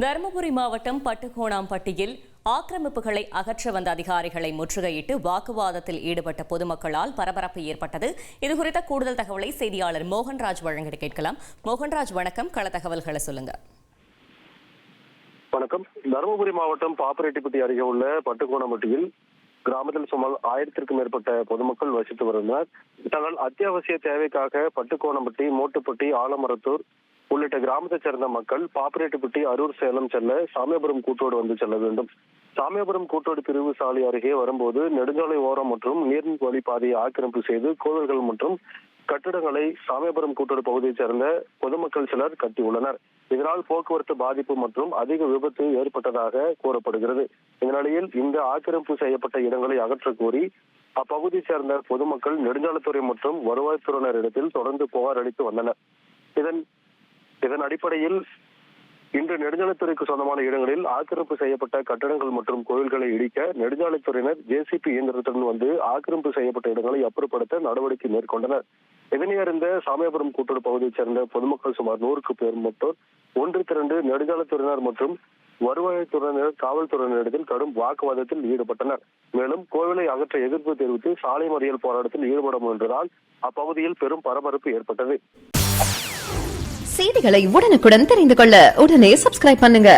தருமபுரி மாவட்டம் பட்டுக்கோணாம்பட்டியில் ஆக்கிரமிப்புகளை அகற்ற வந்த அதிகாரிகளை முற்றுகையிட்டு வாக்குவாதத்தில் ஈடுபட்ட பொதுமக்களால் பரபரப்பு ஏற்பட்டது. இதுகுறித்த கூடுதல் தகவலை செய்தியாளர் மோகன்ராஜ் வழங்க கேட்கலாம். மோகன்ராஜ், வணக்கம். கள தகவல்களை சொல்லுங்க. வணக்கம். தருமபுரி மாவட்டம் பாப்பரெட்டிப்பட்டி அருகே உள்ள பட்டுக்கோணம்பட்டியில் கிராமத்தில் சுமார் 1000க்கும் மேற்பட்ட பொதுமக்கள் வசித்து வருகின்றனர். தங்கள் அத்தியாவசிய தேவைக்காக பட்டுக்கோணம்பட்டி, மோட்டுப்பட்டி, ஆலமரத்தூர் உள்ளிட்ட கிராமத்தைச் சேர்ந்த மக்கள் பாப்பரெட்டிப்பட்டி, அரூர், சேலம் செல்ல சாமியாபுரம் கூட்டோடு வந்து செல்ல வேண்டும். சாமியாபுரம் கூட்டோடு பிரிவு சாலை அருகே வரும்போது நெடுஞ்சாலை ஓரம் மற்றும் நீர்மின் வழிப்பாதையை ஆக்கிரமிப்பு செய்து கோவில்கள் மற்றும் கட்டிடங்களை சாமியாபுரம் கூட்டோடு பகுதியைச் சேர்ந்த பொதுமக்கள் சிலர் கட்டியுள்ளனர். இதனால் போக்குவரத்து பாதிப்பு மற்றும் அதிக விபத்து ஏற்பட்டதாக கூறப்படுகிறது. இந்த நிலையில் இந்த ஆக்கிரமிப்பு செய்யப்பட்ட இடங்களை அகற்றக் கோரி அப்பகுதியைச் சேர்ந்த பொதுமக்கள் நெடுஞ்சாலைத்துறை மற்றும் வருவாய்த்துறையினரிடத்தில் தொடர்ந்து புகார் அளித்து வந்தனர். இதன் அடிப்படையில் இன்று நெடுஞ்சாலைத்துறைக்கு சொந்தமான இடங்களில் ஆக்கிரமிப்பு செய்யப்பட்ட கட்டடங்கள் மற்றும் கோயில்களை இடிக்க நெடுஞ்சாலைத்துறையினர் ஜேசிபி இயந்திரத்துடன் வந்து ஆக்கிரமிப்பு செய்யப்பட்ட இடங்களை அப்புறப்படுத்த நடவடிக்கை மேற்கொண்டனர். இதனை அறிந்த சாமியாபுரம் கூட்டோடு பகுதியைச் சேர்ந்த பொதுமக்கள் சுமார் 100க்கும் மேற்பட்டோர் ஒன்று திரண்டு நெடுஞ்சாலைத்துறையினர் மற்றும் வருவாய்த்துறையினர் காவல்துறையினரிடத்தில் கடும் வாக்குவாதத்தில் ஈடுபட்டனர். மேலும் கோவிலை அகற்ற எதிர்ப்பு தெரிவித்து சாலை மறியல் போராட்டத்தில் ஈடுபட முயன்றதால் அப்பகுதியில் பெரும் பரபரப்பு ஏற்பட்டது. செய்திகளை உடனுக்குடன் தெரிந்து கொள்ள உடனே சப்ஸ்கிரைப் பண்ணுங்க.